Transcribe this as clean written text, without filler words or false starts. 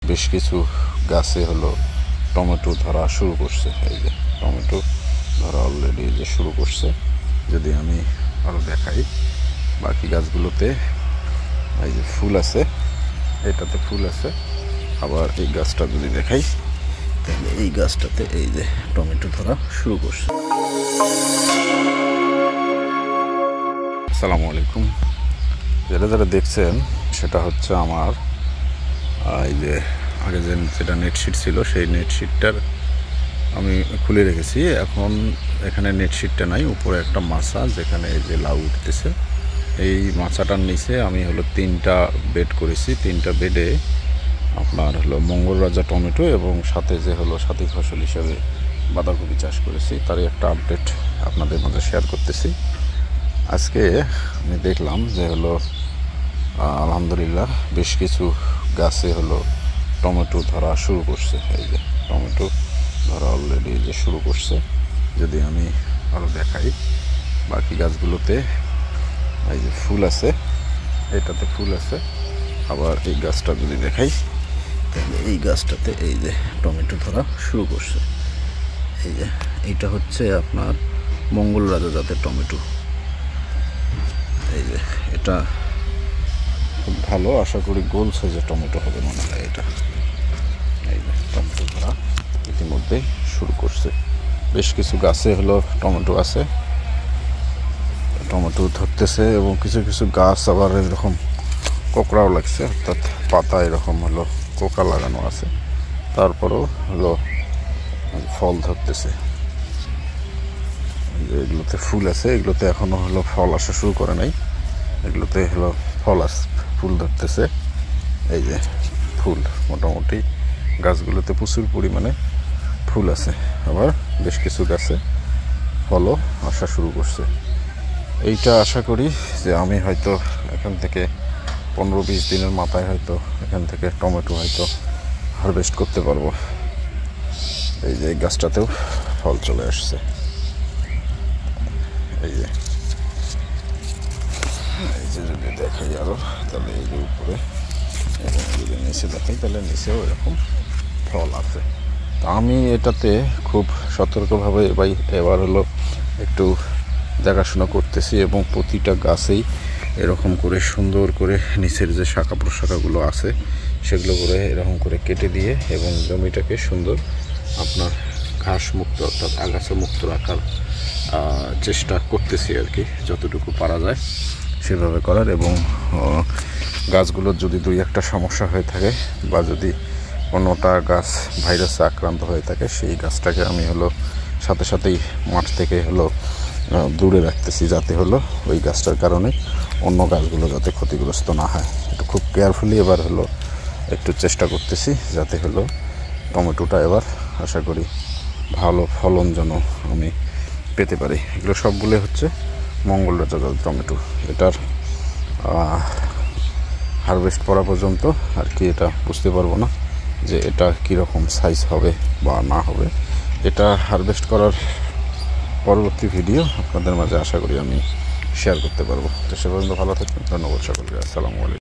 বেশ কিছু গাছে হলো টমেটো ধরা শুরু করছে। এই যে টমেটো ধরা অলরেডি যে শুরু করছে। যদি আমি আরও দেখাই বাকি গাছগুলোতে এই যে ফুল আছে, এটাতে ফুল আছে। আবার এই গাছটা যদি দেখাই তাহলে এই গাছটাতে এই যে টমেটো ধরা শুরু করছে। আসসালামু আলাইকুম। যারা দেখছেন সেটা হচ্ছে আমার এই যে আগে যেটা নেটশিট ছিল সেই নেটশিটটার আমি খুলে রেখেছি। এখন এখানে নেটশিটটা নাই, উপরে একটা মাছা যেখানে এই যে লাউ উঠতেছে। এই মাছাটার নিচে আমি হলো 3টা বেড করেছি। 3টা বেডে আপনার হলো মঙ্গল রাজা টমেটো এবং সাথে যে হলো সাথী ফসল হিসাবে বাঁধাকপি চাষ করেছি, তারই একটা আপডেট আপনাদের মাঝে শেয়ার করতেছি। আজকে আমি দেখলাম যে হলো আলহামদুলিল্লাহ বেশ কিছু গাছে হলো টমেটো ধরা শুরু করছে। এই যে টমেটো ধরা অলরেডি যে শুরু করছে। যদি আমি আরও দেখাই বাকি গাছগুলোতে এই যে ফুল আছে, এটাতে ফুল আছে। আবার এই গাছটা যদি দেখাই তাহলে এই গাছটাতে এই যে টমেটো ধরা শুরু করছে। এই যে এইটা হচ্ছে আপনার মঙ্গল রাজা জাতের টমেটো। এই যে এটা খুব ভালো, আশা করি গোল সাইজের টমেটো হবে মনে হয় এটা। এই যে টমেটো ধরা ইতিমধ্যে শুরু করছে। বেশ কিছু গাছে হলো টমেটো আছে, টমেটো ধরতেছে এবং কিছু কিছু গাছ আবার এরকম কোকড়াও লাগছে, অর্থাৎ পাতা এরকম হলো কোকা লাগানো আছে, তারপরেও হলো ফল ধরতেছে। এগুলোতে ফুল আছে, এগুলোতে এখনো হলো ফল আসা শুরু করে নাই। এগুলোতে হলো ফুল ধরতেছে। এই যে ফুল মোটামুটি গাছগুলোতে প্রচুর পরিমাণে ফুল আছে। আবার বেশ কিছু গাছে ফলও আসা শুরু করছে। এইটা আশা করি যে আমি হয়তো এখান থেকে 15-20 দিনের মাথায় হয়তো এখান থেকে টমেটো হয়তো হারভেস্ট করতে পারবো। এই যে গাছটাতেও ফল চলে আসছে। এই যে যদি দেখাই আরও তাহলে এই যে উপরে এবং যদি নিচে দেখাই তাহলে নিচেও এরকম ফল আছে। তা আমি এটাতে খুব সতর্কভাবে এবার হলো একটু দেখাশোনা করতেছি এবং প্রতিটা গাছেই এরকম করে সুন্দর করে নিচের যে শাখা প্রশাখাগুলো আছে সেগুলো করে এরকম করে কেটে দিয়ে এবং জমিটাকে সুন্দর আপনার ঘাস মুক্ত অর্থাৎ আগাছা মুক্ত রাখার চেষ্টা করতেছি আর কি, যতটুকু পারা যায় সেভাবে করার। এবং গাছগুলোর যদি 2-1টা সমস্যা হয়ে থাকে বা যদি কোনোটা গাছ ভাইরাসে আক্রান্ত হয়ে থাকে সেই গাছটাকে আমি হলো সাথে সাথেই মাঠ থেকে হলো দূরে রাখতেছি, যাতে হলো ওই গাছটার কারণে অন্য গাছগুলো যাতে ক্ষতিগ্রস্ত না হয়। একটু খুব কেয়ারফুলি এবার হলো একটু চেষ্টা করতেছি যাতে হলো টমেটোটা এবার আশা করি ভালো ফলন যেন আমি পেতে পারি। এগুলো সবগুলো হচ্ছে মঙ্গল রাজা টমেটো। এটার হারভেস্ট করা পর্যন্ত আর কি এটা বুঝতে পারবো না যে এটা কীরকম সাইজ হবে বা না হবে। এটা হারভেস্ট করার পরবর্তী ভিডিও আপনাদের মাঝে আশা করি আমি শেয়ার করতে পারবো। তো সে পর্যন্ত ভালো থাকবেন। ধন্যবাদ সকলকে। আসসালামু আলাইকুম।